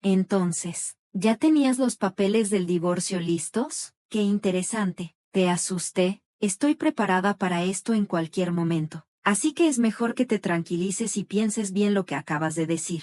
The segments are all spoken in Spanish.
Entonces, ¿ya tenías los papeles del divorcio listos? Qué interesante. Te asusté. Estoy preparada para esto en cualquier momento. Así que es mejor que te tranquilices y pienses bien lo que acabas de decir.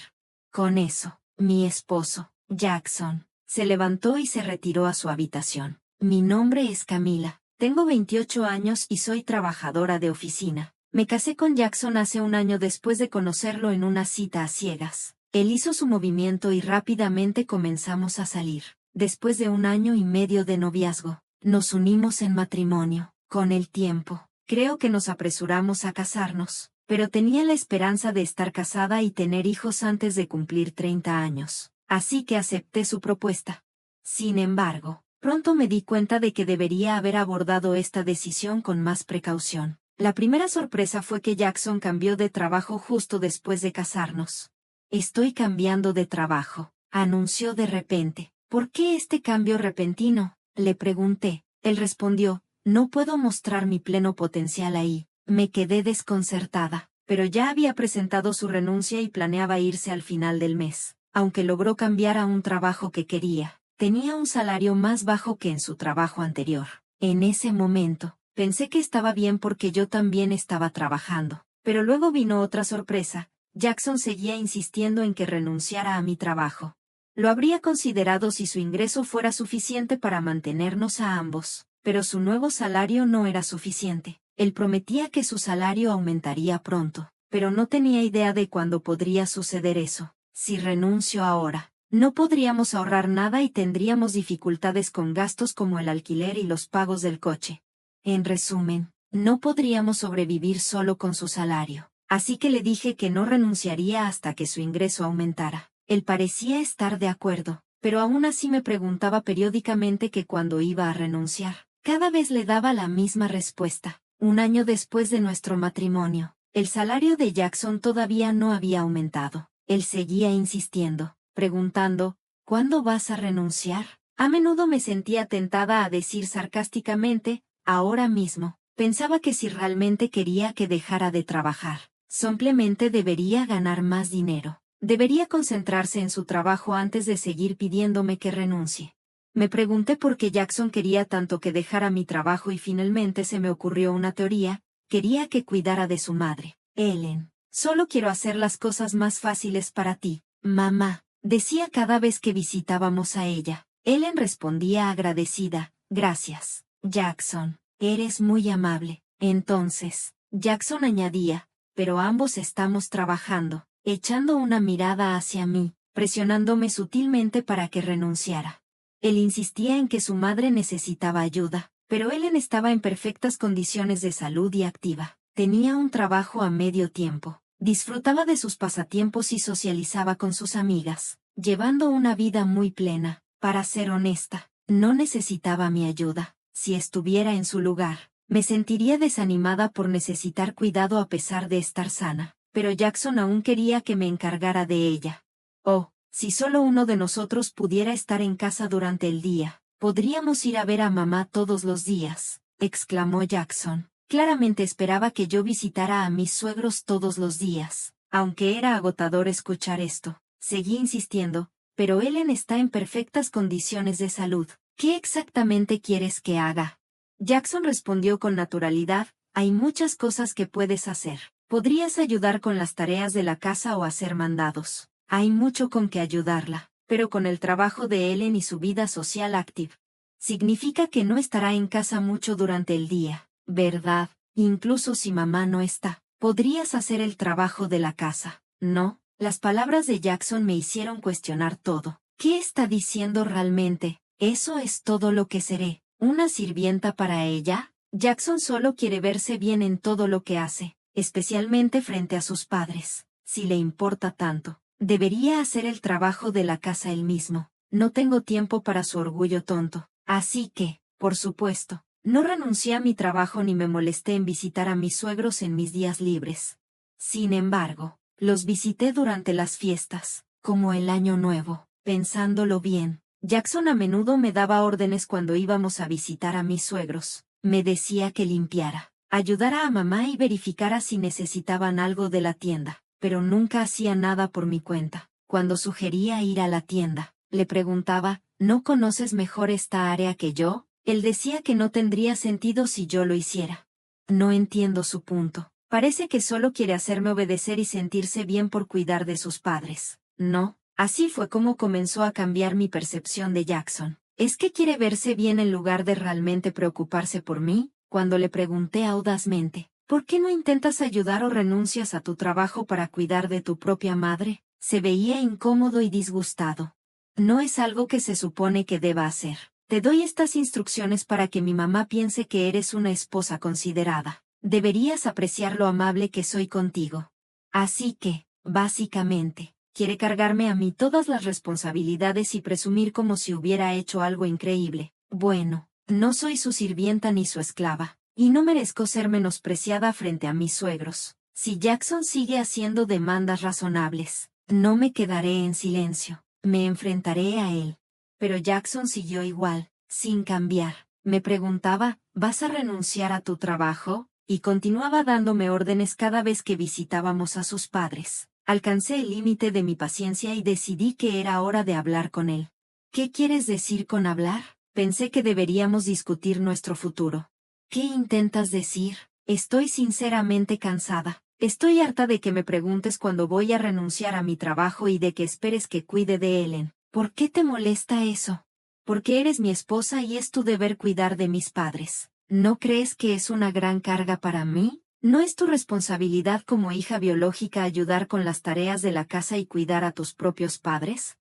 Con eso, mi esposo, Jackson, se levantó y se retiró a su habitación. Mi nombre es Camila. Tengo 28 años y soy trabajadora de oficina. Me casé con Jackson hace un año después de conocerlo en una cita a ciegas. Él hizo su movimiento y rápidamente comenzamos a salir. Después de 1 año y medio de noviazgo, nos unimos en matrimonio. Con el tiempo, creo que nos apresuramos a casarnos, pero tenía la esperanza de estar casada y tener hijos antes de cumplir 30 años. Así que acepté su propuesta. Sin embargo, pronto me di cuenta de que debería haber abordado esta decisión con más precaución. La primera sorpresa fue que Jackson cambió de trabajo justo después de casarnos. Estoy cambiando de trabajo, anunció de repente. ¿Por qué este cambio repentino?, le pregunté. Él respondió, no puedo mostrar mi pleno potencial ahí. Me quedé desconcertada, pero ya había presentado su renuncia y planeaba irse al final del mes. Aunque logró cambiar a un trabajo que quería, tenía un salario más bajo que en su trabajo anterior. En ese momento, pensé que estaba bien porque yo también estaba trabajando. Pero luego vino otra sorpresa. Jackson seguía insistiendo en que renunciara a mi trabajo. Lo habría considerado si su ingreso fuera suficiente para mantenernos a ambos, pero su nuevo salario no era suficiente. Él prometía que su salario aumentaría pronto, pero no tenía idea de cuándo podría suceder eso. Si renuncio ahora, no podríamos ahorrar nada y tendríamos dificultades con gastos como el alquiler y los pagos del coche. En resumen, no podríamos sobrevivir solo con su salario. Así que le dije que no renunciaría hasta que su ingreso aumentara. Él parecía estar de acuerdo, pero aún así me preguntaba periódicamente que cuándo iba a renunciar. Cada vez le daba la misma respuesta. 1 año después de nuestro matrimonio, el salario de Jackson todavía no había aumentado. Él seguía insistiendo, preguntando, ¿cuándo vas a renunciar? A menudo me sentía tentada a decir sarcásticamente, ahora mismo. Pensaba que si realmente quería que dejara de trabajar, simplemente debería ganar más dinero. Debería concentrarse en su trabajo antes de seguir pidiéndome que renuncie. Me pregunté por qué Jackson quería tanto que dejara mi trabajo y finalmente se me ocurrió una teoría. Quería que cuidara de su madre. Ellen, solo quiero hacer las cosas más fáciles para ti, mamá, decía cada vez que visitábamos a ella. Ellen respondía agradecida, gracias, Jackson, eres muy amable. Entonces, Jackson añadía, pero ambos estamos trabajando, echando una mirada hacia mí, presionándome sutilmente para que renunciara. Él insistía en que su madre necesitaba ayuda, pero Ellen estaba en perfectas condiciones de salud y activa. Tenía un trabajo a medio tiempo, disfrutaba de sus pasatiempos y socializaba con sus amigas, llevando una vida muy plena. Para ser honesta, no necesitaba mi ayuda. Si estuviera en su lugar, me sentiría desanimada por necesitar cuidado a pesar de estar sana, pero Jackson aún quería que me encargara de ella. Oh, si solo uno de nosotros pudiera estar en casa durante el día, podríamos ir a ver a mamá todos los días, exclamó Jackson. Claramente esperaba que yo visitara a mis suegros todos los días. Aunque era agotador escuchar esto, seguí insistiendo, pero Ellen está en perfectas condiciones de salud. ¿Qué exactamente quieres que haga? Jackson respondió con naturalidad, hay muchas cosas que puedes hacer. Podrías ayudar con las tareas de la casa o hacer mandados. Hay mucho con que ayudarla, pero con el trabajo de Ellen y su vida social activa, significa que no estará en casa mucho durante el día, ¿verdad? Incluso si mamá no está, podrías hacer el trabajo de la casa, ¿no? Las palabras de Jackson me hicieron cuestionar todo. ¿Qué está diciendo realmente? ¿Eso es todo lo que seré? ¿Una sirvienta para ella? Jackson solo quiere verse bien en todo lo que hace, especialmente frente a sus padres. Si le importa tanto, debería hacer el trabajo de la casa él mismo. No tengo tiempo para su orgullo tonto. Así que, por supuesto, no renuncié a mi trabajo ni me molesté en visitar a mis suegros en mis días libres. Sin embargo, los visité durante las fiestas, como el Año Nuevo. Pensándolo bien, Jackson a menudo me daba órdenes cuando íbamos a visitar a mis suegros. Me decía que limpiara, ayudara a mamá y verificara si necesitaban algo de la tienda, pero nunca hacía nada por mi cuenta. Cuando sugería ir a la tienda, le preguntaba, ¿no conoces mejor esta área que yo? Él decía que no tendría sentido si yo lo hiciera. No entiendo su punto. Parece que solo quiere hacerme obedecer y sentirse bien por cuidar de sus padres. No, así fue como comenzó a cambiar mi percepción de Jackson. ¿Es que quiere verse bien en lugar de realmente preocuparse por mí? Cuando le pregunté audazmente, ¿por qué no intentas ayudar o renuncias a tu trabajo para cuidar de tu propia madre? Se veía incómodo y disgustado. No es algo que se supone que deba hacer. Te doy estas instrucciones para que mi mamá piense que eres una esposa considerada. Deberías apreciar lo amable que soy contigo. Así que, básicamente, quiere cargarme a mí todas las responsabilidades y presumir como si hubiera hecho algo increíble. Bueno, no soy su sirvienta ni su esclava, y no merezco ser menospreciada frente a mis suegros. Si Jackson sigue haciendo demandas razonables, no me quedaré en silencio, me enfrentaré a él. Pero Jackson siguió igual, sin cambiar. Me preguntaba, ¿vas a renunciar a tu trabajo? Y continuaba dándome órdenes cada vez que visitábamos a sus padres. Alcancé el límite de mi paciencia y decidí que era hora de hablar con él. ¿Qué quieres decir con hablar? Pensé que deberíamos discutir nuestro futuro. ¿Qué intentas decir? Estoy sinceramente cansada. Estoy harta de que me preguntes cuándo voy a renunciar a mi trabajo y de que esperes que cuide de Ellen. ¿Por qué te molesta eso? Porque eres mi esposa y es tu deber cuidar de mis padres. ¿No crees que es una gran carga para mí? ¿No es tu responsabilidad como hija biológica ayudar con las tareas de la casa y cuidar a tus propios padres?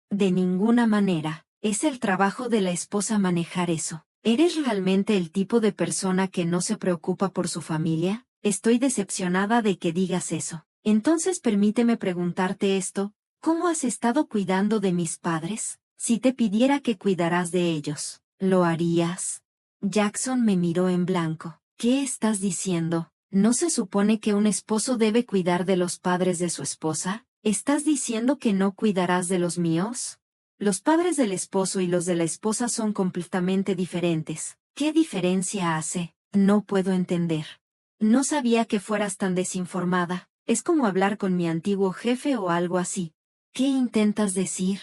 De ninguna manera. Es el trabajo de la esposa manejar eso. ¿Eres realmente el tipo de persona que no se preocupa por su familia? Estoy decepcionada de que digas eso. Entonces permíteme preguntarte esto. ¿Cómo has estado cuidando de mis padres? Si te pidiera que cuidaras de ellos, ¿lo harías? Jackson me miró en blanco. ¿Qué estás diciendo? ¿No se supone que un esposo debe cuidar de los padres de su esposa? ¿Estás diciendo que no cuidarás de los míos? Los padres del esposo y los de la esposa son completamente diferentes. ¿Qué diferencia hace? No puedo entender. No sabía que fueras tan desinformada. Es como hablar con mi antiguo jefe o algo así. ¿Qué intentas decir?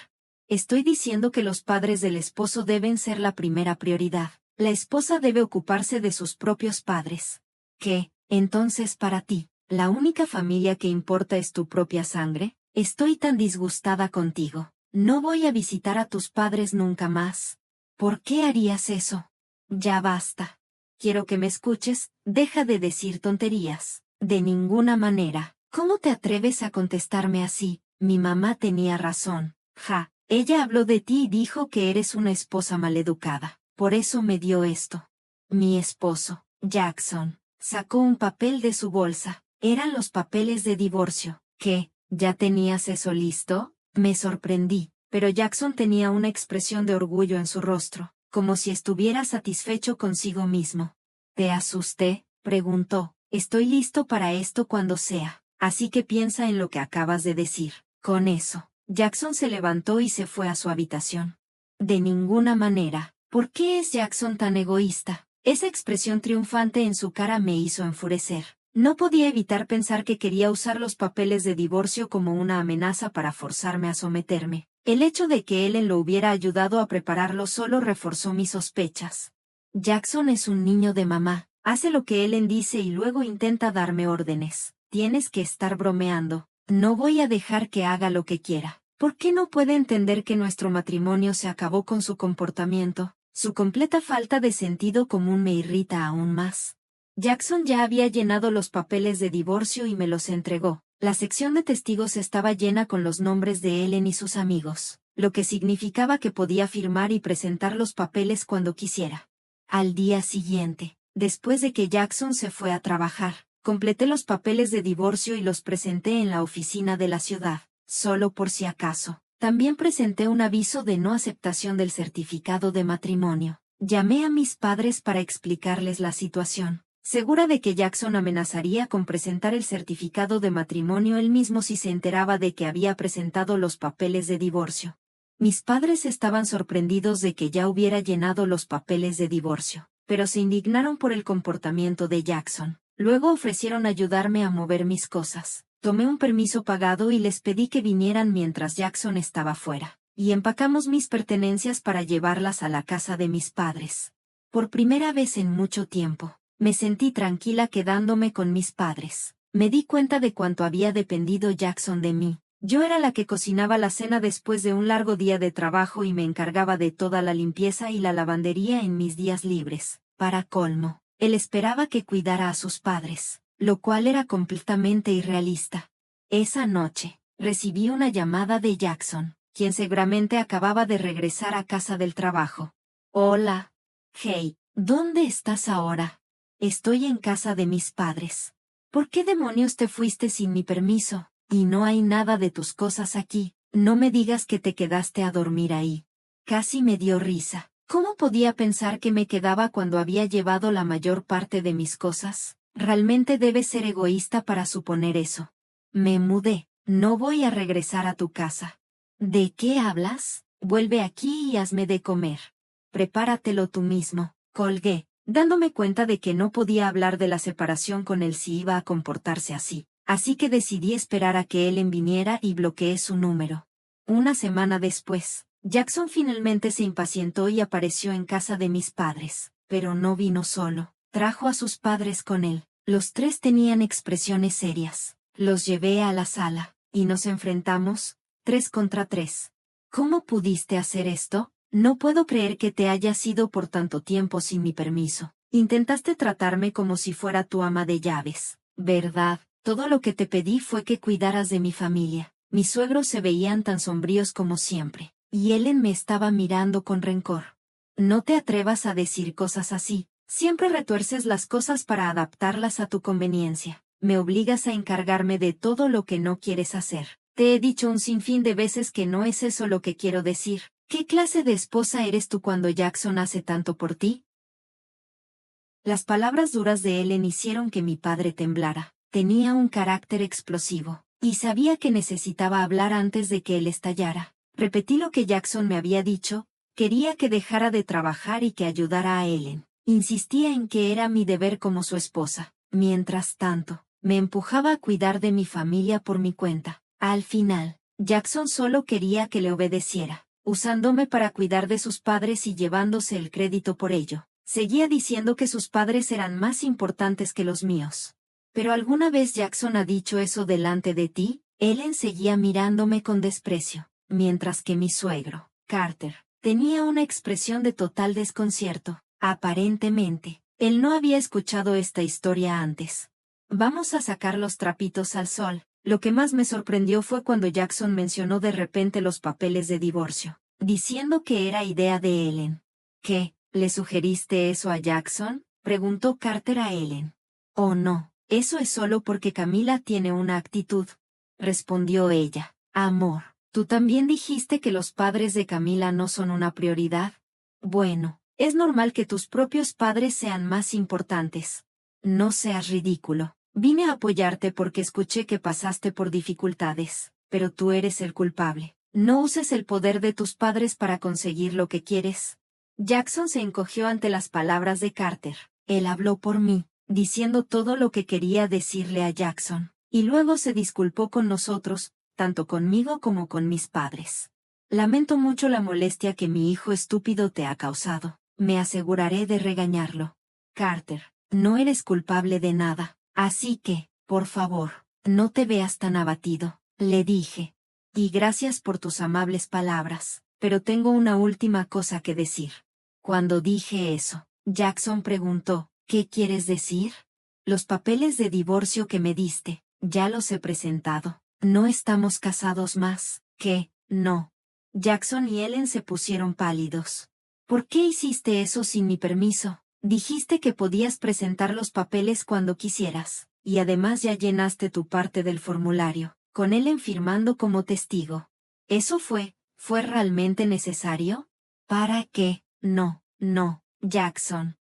Estoy diciendo que los padres del esposo deben ser la primera prioridad. La esposa debe ocuparse de sus propios padres. ¿Qué, entonces para ti, la única familia que importa es tu propia sangre? Estoy tan disgustada contigo. No voy a visitar a tus padres nunca más. ¿Por qué harías eso? Ya basta. Quiero que me escuches, deja de decir tonterías. De ninguna manera. ¿Cómo te atreves a contestarme así? Mi mamá tenía razón. Ja, ella habló de ti y dijo que eres una esposa maleducada. Por eso me dio esto. Mi esposo, Jackson, sacó un papel de su bolsa. Eran los papeles de divorcio. ¿Qué? ¿Ya tenías eso listo? Me sorprendí, pero Jackson tenía una expresión de orgullo en su rostro, como si estuviera satisfecho consigo mismo. ¿Te asusté? Preguntó. Estoy listo para esto cuando sea, así que piensa en lo que acabas de decir. Con eso, Jackson se levantó y se fue a su habitación. De ninguna manera. ¿Por qué es Jackson tan egoísta? Esa expresión triunfante en su cara me hizo enfurecer. No podía evitar pensar que quería usar los papeles de divorcio como una amenaza para forzarme a someterme. El hecho de que Ellen lo hubiera ayudado a prepararlo solo reforzó mis sospechas. Jackson es un niño de mamá, hace lo que Ellen dice y luego intenta darme órdenes. Tienes que estar bromeando. No voy a dejar que haga lo que quiera. ¿Por qué no puede entender que nuestro matrimonio se acabó con su comportamiento? Su completa falta de sentido común me irrita aún más. Jackson ya había llenado los papeles de divorcio y me los entregó. La sección de testigos estaba llena con los nombres de Ellen y sus amigos, lo que significaba que podía firmar y presentar los papeles cuando quisiera. Al día siguiente, después de que Jackson se fue a trabajar, completé los papeles de divorcio y los presenté en la oficina de la ciudad, solo por si acaso. También presenté un aviso de no aceptación del certificado de matrimonio. Llamé a mis padres para explicarles la situación, segura de que Jackson amenazaría con presentar el certificado de matrimonio él mismo si se enteraba de que había presentado los papeles de divorcio. Mis padres estaban sorprendidos de que ya hubiera llenado los papeles de divorcio, pero se indignaron por el comportamiento de Jackson. Luego ofrecieron ayudarme a mover mis cosas. Tomé un permiso pagado y les pedí que vinieran mientras Jackson estaba fuera, y empacamos mis pertenencias para llevarlas a la casa de mis padres. Por primera vez en mucho tiempo, me sentí tranquila quedándome con mis padres. Me di cuenta de cuánto había dependido Jackson de mí. Yo era la que cocinaba la cena después de un largo día de trabajo y me encargaba de toda la limpieza y la lavandería en mis días libres. Para colmo, él esperaba que cuidara a sus padres, lo cual era completamente irrealista. Esa noche, recibí una llamada de Jackson, quien seguramente acababa de regresar a casa del trabajo. Hola. Hey, ¿dónde estás ahora? Estoy en casa de mis padres. ¿Por qué demonios te fuiste sin mi permiso? Y no hay nada de tus cosas aquí. No me digas que te quedaste a dormir ahí. Casi me dio risa. ¿Cómo podía pensar que me quedaba cuando había llevado la mayor parte de mis cosas? Realmente debes ser egoísta para suponer eso. Me mudé. No voy a regresar a tu casa. ¿De qué hablas? Vuelve aquí y hazme de comer. Prepáratelo tú mismo. Colgué, dándome cuenta de que no podía hablar de la separación con él si iba a comportarse así. Así que decidí esperar a que Ellen viniera y bloqueé su número. Una semana después, Jackson finalmente se impacientó y apareció en casa de mis padres, pero no vino solo. Trajo a sus padres con él. Los tres tenían expresiones serias. Los llevé a la sala, y nos enfrentamos, 3 contra 3. ¿Cómo pudiste hacer esto? No puedo creer que te hayas ido por tanto tiempo sin mi permiso. Intentaste tratarme como si fuera tu ama de llaves, ¿verdad? Todo lo que te pedí fue que cuidaras de mi familia. Mis suegros se veían tan sombríos como siempre, y Ellen me estaba mirando con rencor. No te atrevas a decir cosas así. Siempre retuerces las cosas para adaptarlas a tu conveniencia. Me obligas a encargarme de todo lo que no quieres hacer. Te he dicho un sinfín de veces que no es eso lo que quiero decir. ¿Qué clase de esposa eres tú cuando Jackson hace tanto por ti? Las palabras duras de Ellen hicieron que mi padre temblara. Tenía un carácter explosivo, y sabía que necesitaba hablar antes de que él estallara. Repetí lo que Jackson me había dicho, quería que dejara de trabajar y que ayudara a Ellen. Insistía en que era mi deber como su esposa. Mientras tanto, me empujaba a cuidar de mi familia por mi cuenta. Al final, Jackson solo quería que le obedeciera, usándome para cuidar de sus padres y llevándose el crédito por ello. Seguía diciendo que sus padres eran más importantes que los míos. ¿Pero alguna vez Jackson ha dicho eso delante de ti? Ellen seguía mirándome con desprecio, mientras que mi suegro, Carter, tenía una expresión de total desconcierto. Aparentemente, él no había escuchado esta historia antes. Vamos a sacar los trapitos al sol. Lo que más me sorprendió fue cuando Jackson mencionó de repente los papeles de divorcio, diciendo que era idea de Ellen. ¿Qué? ¿Le sugeriste eso a Jackson? Preguntó Carter a Ellen. Oh no, eso es solo porque Camila tiene una actitud, respondió ella. Amor, ¿tú también dijiste que los padres de Camila no son una prioridad? Bueno, es normal que tus propios padres sean más importantes. No seas ridículo. Vine a apoyarte porque escuché que pasaste por dificultades, pero tú eres el culpable. No uses el poder de tus padres para conseguir lo que quieres. Jackson se encogió ante las palabras de Carter. Él habló por mí, diciendo todo lo que quería decirle a Jackson, y luego se disculpó con nosotros, tanto conmigo como con mis padres. Lamento mucho la molestia que mi hijo estúpido te ha causado. Me aseguraré de regañarlo. Carter, no eres culpable de nada. Así que, por favor, no te veas tan abatido, le dije. Y gracias por tus amables palabras, pero tengo una última cosa que decir. Cuando dije eso, Jackson preguntó, ¿qué quieres decir? Los papeles de divorcio que me diste, ya los he presentado. No estamos casados más. ¿Qué? No. Jackson y Ellen se pusieron pálidos. ¿Por qué hiciste eso sin mi permiso? Dijiste que podías presentar los papeles cuando quisieras, y además ya llenaste tu parte del formulario, con Ellen firmando como testigo. ¿Eso fue realmente necesario? ¿Para qué? No, Jackson.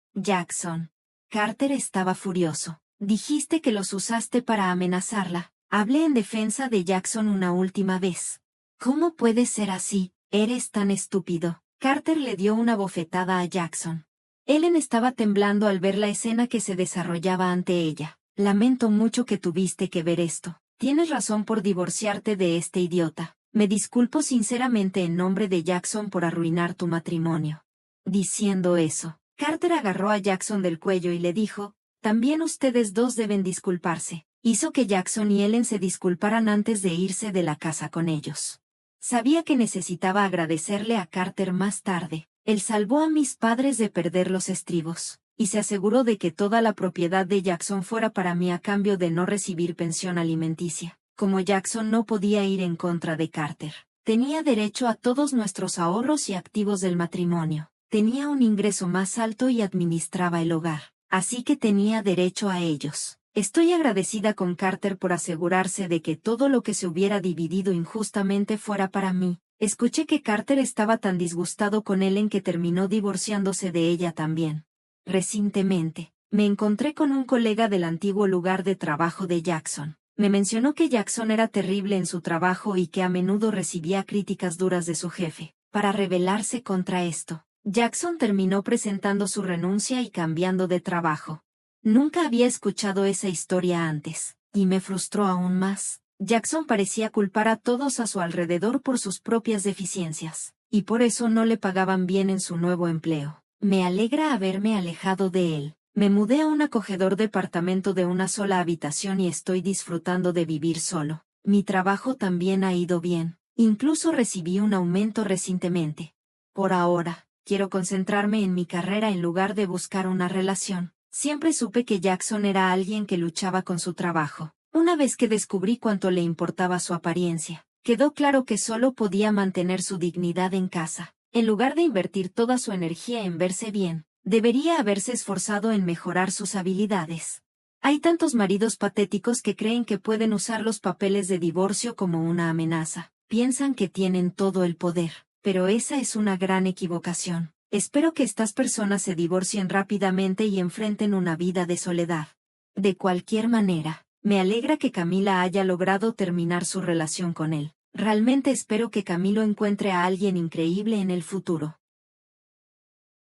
Carter estaba furioso. Dijiste que los usaste para amenazarla. Hablé en defensa de Jackson una última vez. ¿Cómo puede ser así? Eres tan estúpido. Carter le dio una bofetada a Jackson. Ellen estaba temblando al ver la escena que se desarrollaba ante ella. Lamento mucho que tuviste que ver esto. Tienes razón por divorciarte de este idiota. Me disculpo sinceramente en nombre de Jackson por arruinar tu matrimonio. Diciendo eso, Carter agarró a Jackson del cuello y le dijo, también ustedes dos deben disculparse. Hizo que Jackson y Ellen se disculparan antes de irse de la casa con ellos. Sabía que necesitaba agradecerle a Carter más tarde. Él salvó a mis padres de perder los estribos, y se aseguró de que toda la propiedad de Jackson fuera para mí a cambio de no recibir pensión alimenticia. Como Jackson no podía ir en contra de Carter, tenía derecho a todos nuestros ahorros y activos del matrimonio. Tenía un ingreso más alto y administraba el hogar, así que tenía derecho a ellos. Estoy agradecida con Carter por asegurarse de que todo lo que se hubiera dividido injustamente fuera para mí. Escuché que Carter estaba tan disgustado con Ellen que terminó divorciándose de ella también. Recientemente, me encontré con un colega del antiguo lugar de trabajo de Jackson. Me mencionó que Jackson era terrible en su trabajo y que a menudo recibía críticas duras de su jefe. Para rebelarse contra esto, Jackson terminó presentando su renuncia y cambiando de trabajo. Nunca había escuchado esa historia antes, y me frustró aún más. Jackson parecía culpar a todos a su alrededor por sus propias deficiencias, y por eso no le pagaban bien en su nuevo empleo. Me alegra haberme alejado de él. Me mudé a un acogedor departamento de una sola habitación y estoy disfrutando de vivir solo. Mi trabajo también ha ido bien. Incluso recibí un aumento recientemente. Por ahora, quiero concentrarme en mi carrera en lugar de buscar una relación. Siempre supe que Jackson era alguien que luchaba con su trabajo. Una vez que descubrí cuánto le importaba su apariencia, quedó claro que solo podía mantener su dignidad en casa. En lugar de invertir toda su energía en verse bien, debería haberse esforzado en mejorar sus habilidades. Hay tantos maridos patéticos que creen que pueden usar los papeles de divorcio como una amenaza. Piensan que tienen todo el poder, pero esa es una gran equivocación. Espero que estas personas se divorcien rápidamente y enfrenten una vida de soledad. De cualquier manera, me alegra que Camila haya logrado terminar su relación con él. Realmente espero que Camilo encuentre a alguien increíble en el futuro.